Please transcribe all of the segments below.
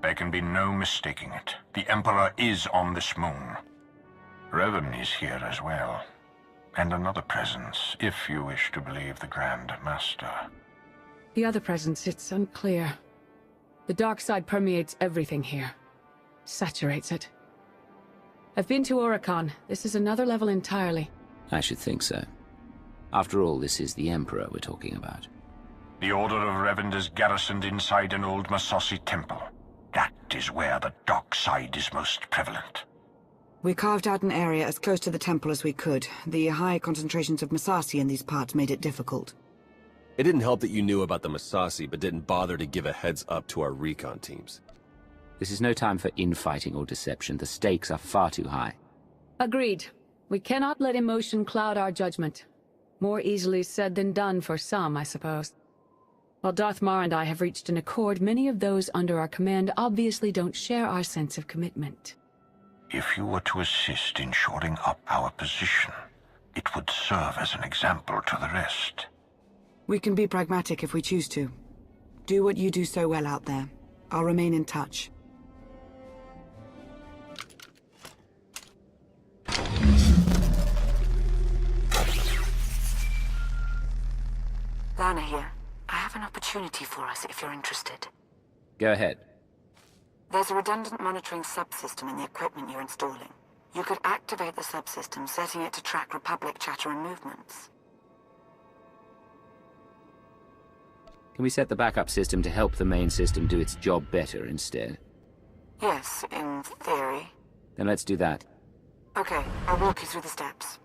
There can be no mistaking it. The Emperor is on this moon. Revan is here as well. And another presence, if you wish to believe the Grand Master. The other presence, it's unclear. The dark side permeates everything here. Saturates it. I've been to Oricon. This is another level entirely. I should think so. After all, this is the Emperor we're talking about. The Order of Revan is garrisoned inside an old Massassi temple. That is where the dark side is most prevalent. We carved out an area as close to the temple as we could. The high concentrations of Massassi in these parts made it difficult. It didn't help that you knew about the Massassi, but didn't bother to give a heads up to our recon teams. This is no time for infighting or deception. The stakes are far too high. Agreed. We cannot let emotion cloud our judgment. More easily said than done for some, I suppose. While Darth Mar and I have reached an accord, many of those under our command obviously don't share our sense of commitment. If you were to assist in shoring up our position, it would serve as an example to the rest. We can be pragmatic if we choose to. Do what you do so well out there. I'll remain in touch. Lana here. I have an opportunity for us if you're interested. Go ahead. There's a redundant monitoring subsystem in the equipment you're installing. You could activate the subsystem, setting it to track Republic chatter and movements. Can we set the backup system to help the main system do its job better instead? Yes, in theory. Then let's do that. Okay, I'll walk you through the steps.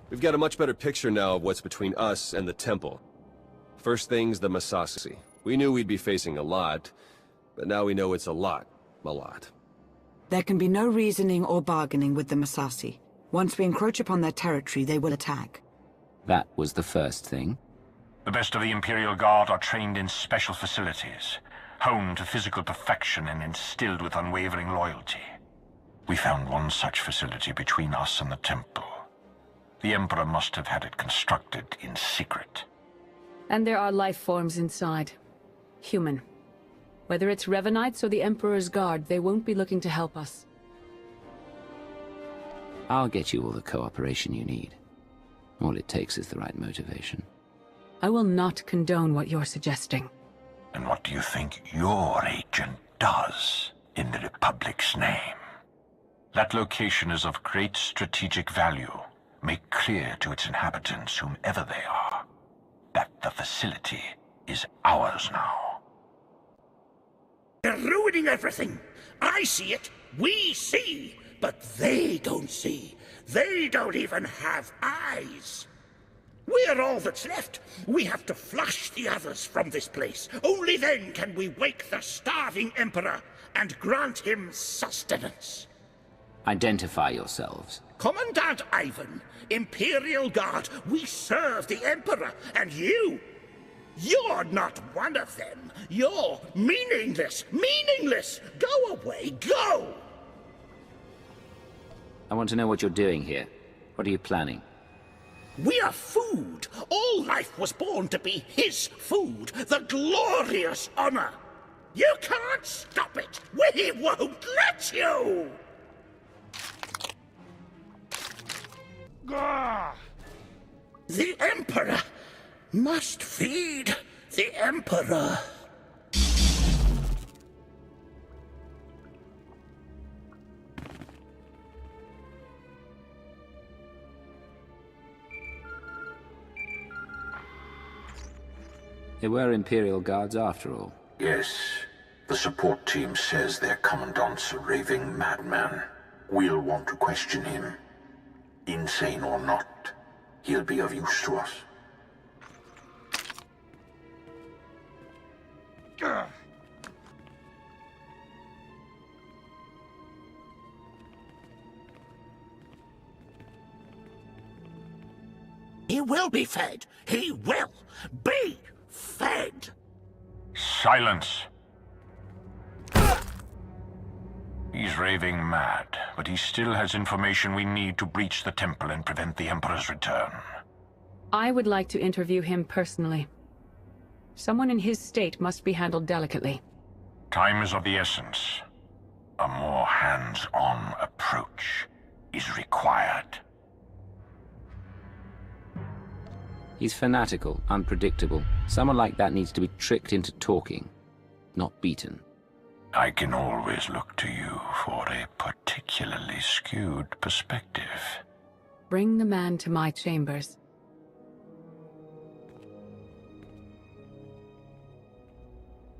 We've got a much better picture now of what's between us and the temple. First thing's the Massassi. We knew we'd be facing a lot, but now we know it's a lot. A lot. There can be no reasoning or bargaining with the Massassi. Once we encroach upon their territory, they will attack. That was the first thing. The best of the Imperial Guard are trained in special facilities, honed to physical perfection and instilled with unwavering loyalty. We found one such facility between us and the temple. The Emperor must have had it constructed in secret. And there are life forms inside. Human. Whether it's Revanites or the Emperor's Guard, they won't be looking to help us. I'll get you all the cooperation you need. All it takes is the right motivation. I will not condone what you're suggesting. And what do you think your agent does in the Republic's name? That location is of great strategic value. Make clear to its inhabitants, whomever they are, that the facility is ours now. They're ruining everything. I see it. We see. But they don't see. They don't even have eyes. We're all that's left. We have to flush the others from this place. Only then can we wake the starving Emperor and grant him sustenance. Identify yourselves. Commandant Yavin, Imperial Guard, we serve the Emperor, and you're not one of them. You're meaningless, meaningless! Go away, go! I want to know what you're doing here. What are you planning? We are food. All life was born to be his food, the glorious honor. You can't stop it. We won't let you! The Emperor must feed the Emperor. They were Imperial Guards after all. Yes. The support team says their commandant's a raving madman. We'll want to question him. Insane or not, he'll be of use to us. He will be fed. He will be fed. Silence! He's raving mad, but he still has information we need to breach the temple and prevent the Emperor's return. I would like to interview him personally. Someone in his state must be handled delicately. Time is of the essence. A more hands-on approach is required. He's fanatical, unpredictable. Someone like that needs to be tricked into talking, not beaten. I can always look to you for a particularly skewed perspective. Bring the man to my chambers.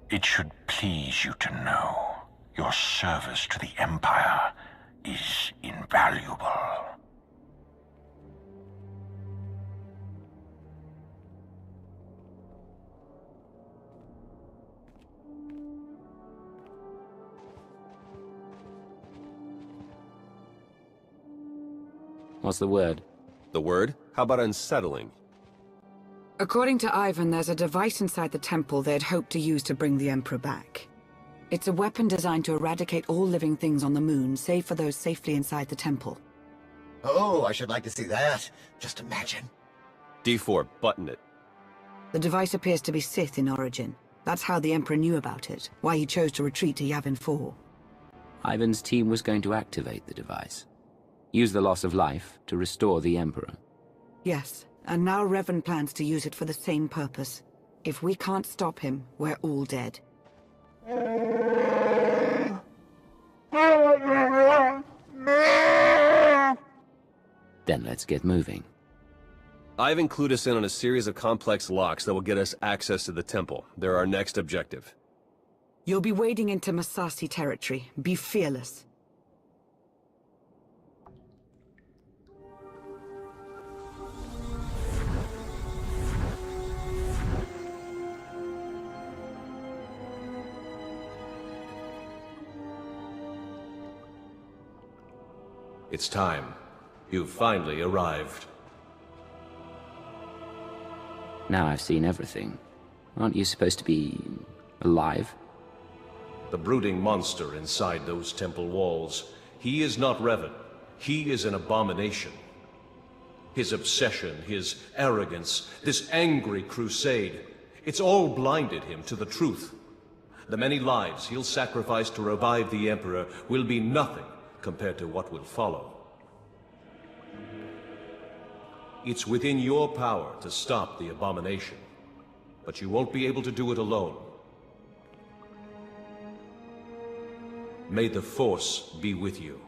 It should please you to know your service to the Empire is invaluable. What's the word? The word? How about unsettling? According to Ivan, there's a device inside the temple they'd hoped to use to bring the Emperor back. It's a weapon designed to eradicate all living things on the moon, save for those safely inside the temple. Oh, I should like to see that. Just imagine. D4, button it. The device appears to be Sith in origin. That's how the Emperor knew about it, why he chose to retreat to Yavin 4. Ivan's team was going to activate the device. Use the loss of life to restore the Emperor. Yes, and now Revan plans to use it for the same purpose. If we can't stop him, we're all dead. Then let's get moving. Ivan clued us in on a series of complex locks that will get us access to the temple. They're our next objective. You'll be wading into Masasi territory. Be fearless. It's time. You've finally arrived. Now I've seen everything. Aren't you supposed to be alive? The brooding monster inside those temple walls. He is not Revan. He is an abomination. His obsession, his arrogance, this angry crusade, it's all blinded him to the truth. The many lives he'll sacrifice to revive the Emperor will be nothing compared to what will follow. It's within your power to stop the abomination, but you won't be able to do it alone. May the Force be with you.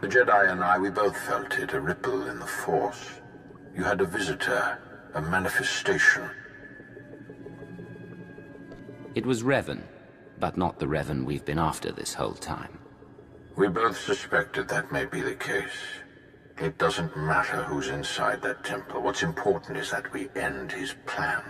The Jedi and I, we both felt it, a ripple in the Force. You had a visitor, a manifestation. It was Revan, but not the Revan we've been after this whole time. We both suspected that may be the case. It doesn't matter who's inside that temple. What's important is that we end his plan.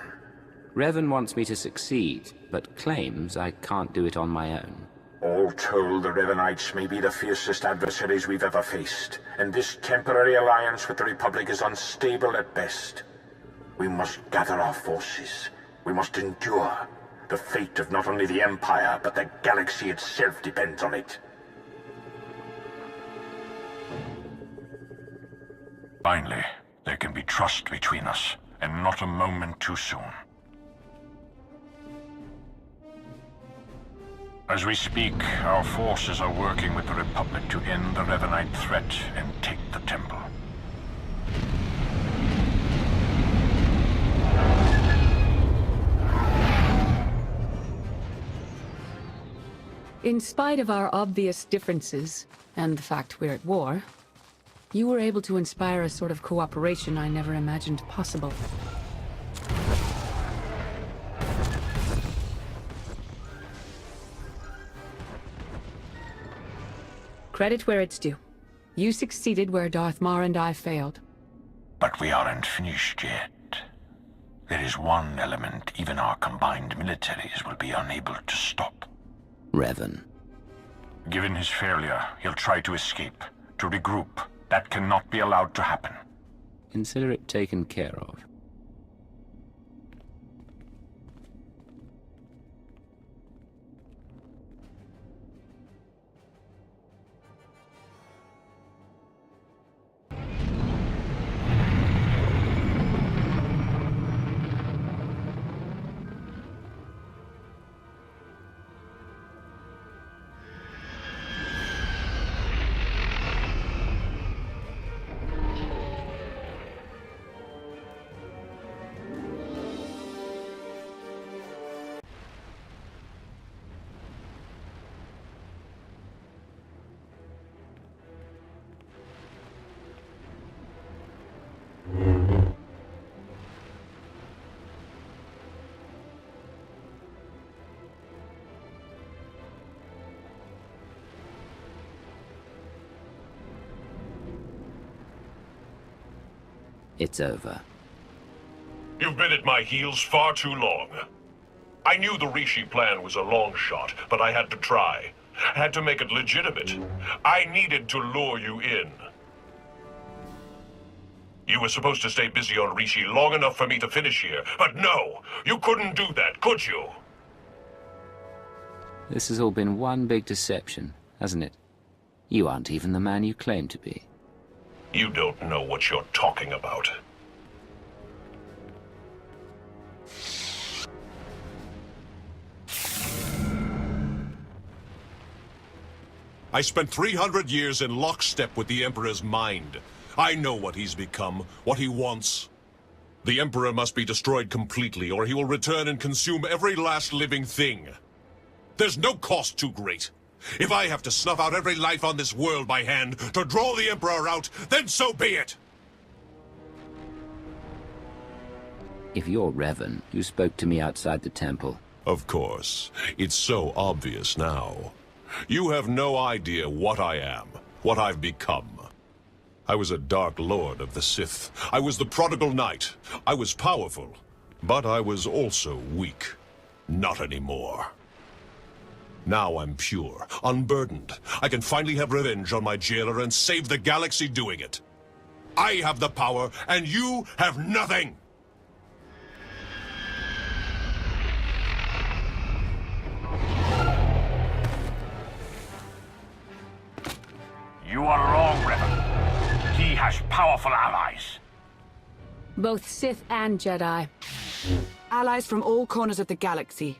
Revan wants me to succeed, but claims I can't do it on my own. All told, the Revanites may be the fiercest adversaries we've ever faced, and this temporary alliance with the Republic is unstable at best. We must gather our forces. We must endure. The fate of not only the Empire, but the galaxy itself depends on it. Finally, there can be trust between us, and not a moment too soon. As we speak, our forces are working with the Republic to end the Revanite threat and take the temple. In spite of our obvious differences, and the fact we're at war, you were able to inspire a sort of cooperation I never imagined possible. Credit where it's due. You succeeded where Darth Mar and I failed. But we aren't finished yet. There is one element even our combined militaries will be unable to stop. Revan. Given his failure, he'll try to escape, to regroup, That cannot be allowed to happen. Consider it taken care of. It's over. You've been at my heels far too long. I knew the Rishi plan was a long shot, but I had to try. Had to make it legitimate. I needed to lure you in. You were supposed to stay busy on Rishi long enough for me to finish here, but no! You couldn't do that, could you? This has all been one big deception, hasn't it? You aren't even the man you claim to be. You don't know what you're talking about. I spent 300 years in lockstep with the Emperor's mind. I know what he's become, what he wants. The Emperor must be destroyed completely, or he will return and consume every last living thing. There's no cost too great. If I have to snuff out every life on this world by hand to draw the Emperor out, then so be it! If you're Revan, you spoke to me outside the temple. Of course. It's so obvious now. You have no idea what I am, what I've become. I was a Dark Lord of the Sith. I was the prodigal knight. I was powerful, but I was also weak. Not anymore. Now I'm pure, unburdened. I can finally have revenge on my jailer and save the galaxy doing it. I have the power, and you have nothing! You are wrong, Revan. He has powerful allies. Both Sith and Jedi. Allies from all corners of the galaxy.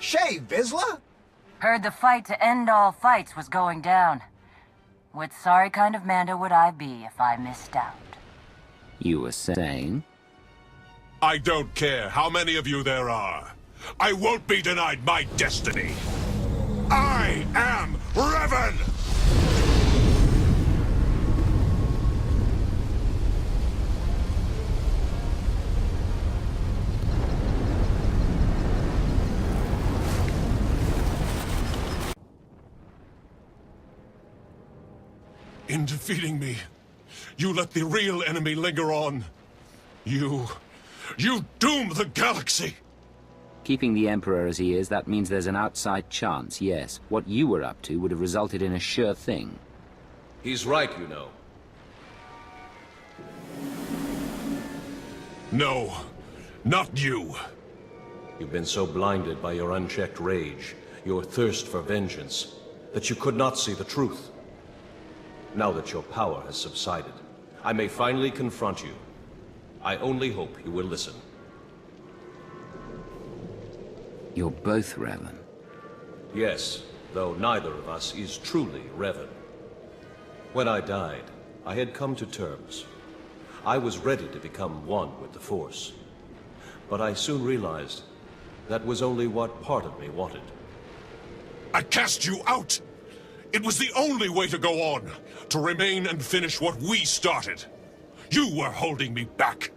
Shay, Vizsla? Heard the fight to end all fights was going down. What sorry kind of Mando would I be if I missed out? You were saying? I don't care how many of you there are. I won't be denied my destiny. I am Revan! In defeating me, you let the real enemy linger on. You doom the galaxy! Keeping the Emperor as he is, that means there's an outside chance, yes. What you were up to would have resulted in a sure thing. He's right, you know. No, not you. You've been so blinded by your unchecked rage, your thirst for vengeance, that you could not see the truth. Now that your power has subsided, I may finally confront you. I only hope you will listen. You're both Revan. Yes, though neither of us is truly Revan. When I died, I had come to terms. I was ready to become one with the Force. But I soon realized that was only what part of me wanted. I cast you out! It was the only way to go on, to remain and finish what we started. You were holding me back.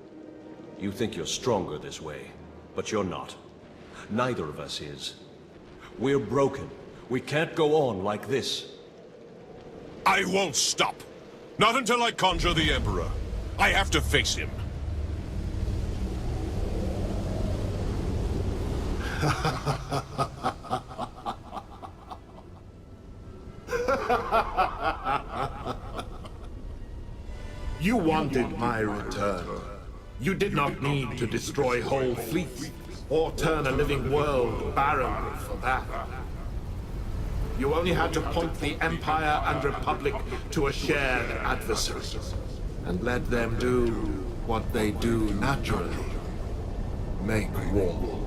You think you're stronger this way, but you're not. Neither of us is. We're broken. We can't go on like this. I won't stop. Not until I conjure the Emperor. I have to face him. You wanted my return. You did not need to destroy whole fleets or turn a living world barren for that. You only had to point the Empire and Republic to a shared adversary and let them do what they do naturally. Make war.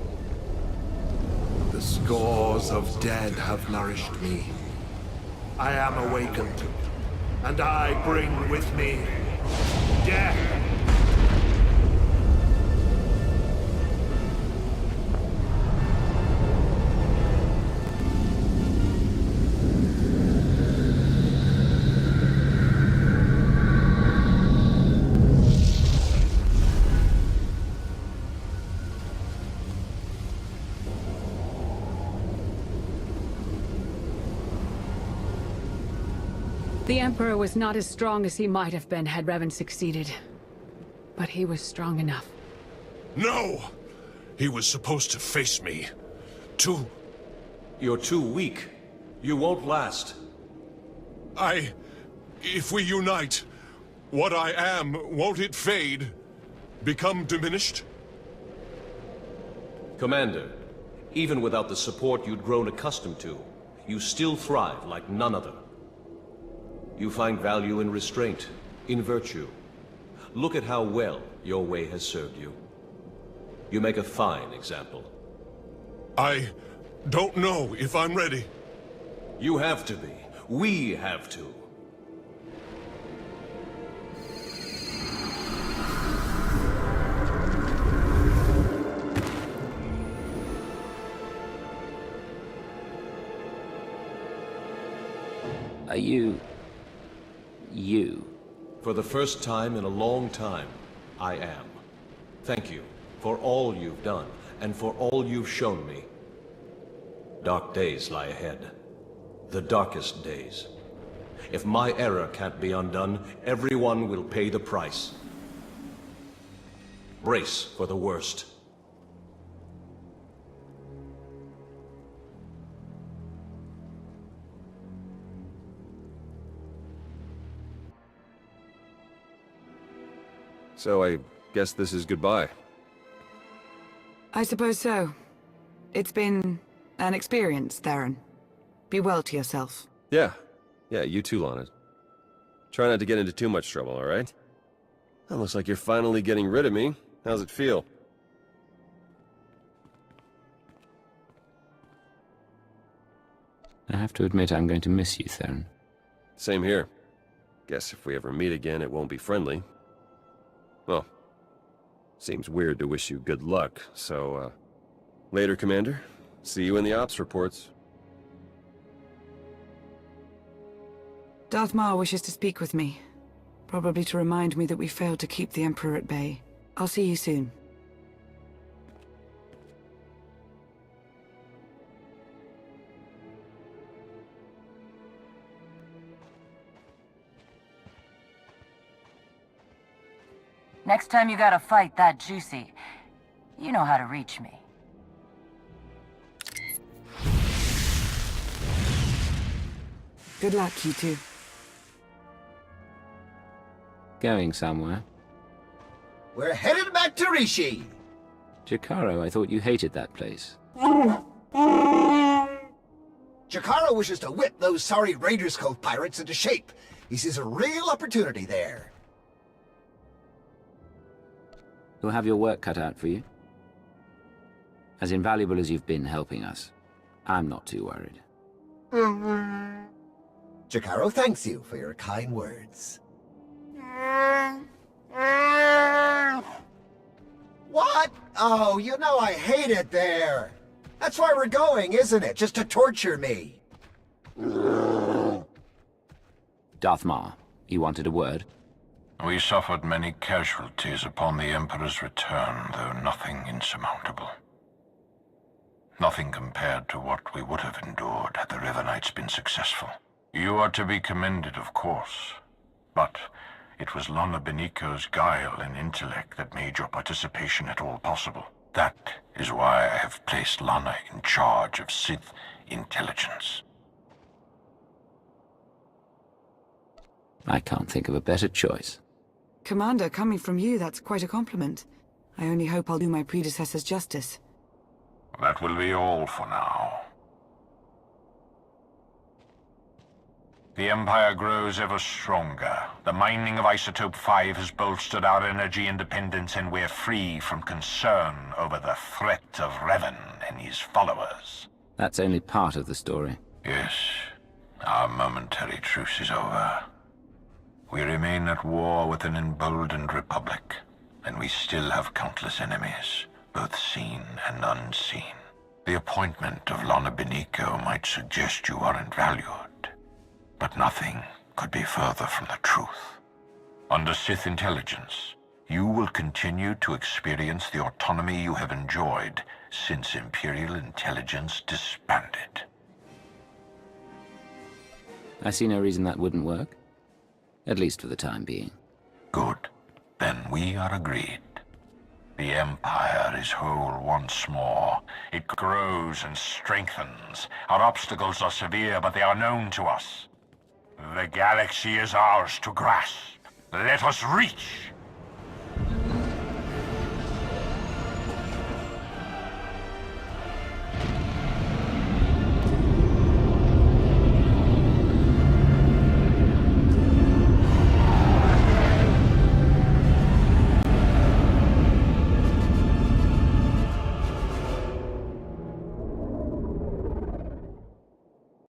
The scores of dead have nourished me. I am awakened, and I bring with me death. The Emperor was not as strong as he might have been had Revan succeeded. But he was strong enough. No! He was supposed to face me. You're too weak. You won't last. If we unite, what I am, won't it fade? Become diminished? Commander, even without the support you'd grown accustomed to, you still thrive like none other. You find value in restraint, in virtue. Look at how well your way has served you. You make a fine example. I don't know if I'm ready. You have to be. We have to. Are you... For the first time in a long time, I am. Thank you for all you've done, and for all you've shown me. Dark days lie ahead. The darkest days. If my error can't be undone, everyone will pay the price. Brace for the worst. So I guess this is goodbye. I suppose so. It's been an experience, Theron. Be well to yourself. Yeah, you too, Lana. Try not to get into too much trouble, alright? Well, looks like you're finally getting rid of me. How's it feel? I have to admit I'm going to miss you, Theron. Same here. Guess if we ever meet again, it won't be friendly. Well, seems weird to wish you good luck, so, later, Commander. See you in the ops reports. Darth Maul wishes to speak with me. Probably to remind me that we failed to keep the Emperor at bay. I'll see you soon. Next time you got a fight that juicy, you know how to reach me. Good luck, you two. Going somewhere? We're headed back to Rishi. Jakaro, I thought you hated that place. Jakaro wishes to whip those sorry Raiders Cove pirates into shape. He sees a real opportunity there. You'll have your work cut out for you. As invaluable as you've been helping us, I'm not too worried. Jakaro thanks you for your kind words. What? Oh, you know I hate it there. That's why we're going, isn't it? Just to torture me. Darth Maul, you wanted a word? We suffered many casualties upon the Emperor's return, though nothing insurmountable. Nothing compared to what we would have endured had the River Knights been successful. You are to be commended, of course, but it was Lana Beniko's guile and intellect that made your participation at all possible. That is why I have placed Lana in charge of Sith intelligence. I can't think of a better choice. Commander, coming from you, that's quite a compliment. I only hope I'll do my predecessors justice. That will be all for now. The Empire grows ever stronger. The mining of Isotope 5 has bolstered our energy independence, and we're free from concern over the threat of Revan and his followers. That's only part of the story. Yes, our momentary truce is over. We remain at war with an emboldened Republic, and we still have countless enemies, both seen and unseen. The appointment of Lana Beniko might suggest you aren't valued, but nothing could be further from the truth. Under Sith intelligence, you will continue to experience the autonomy you have enjoyed since Imperial intelligence disbanded. I see no reason that wouldn't work. At least for the time being. Good. Then we are agreed. The Empire is whole once more. It grows and strengthens. Our obstacles are severe, but they are known to us. The galaxy is ours to grasp. Let us reach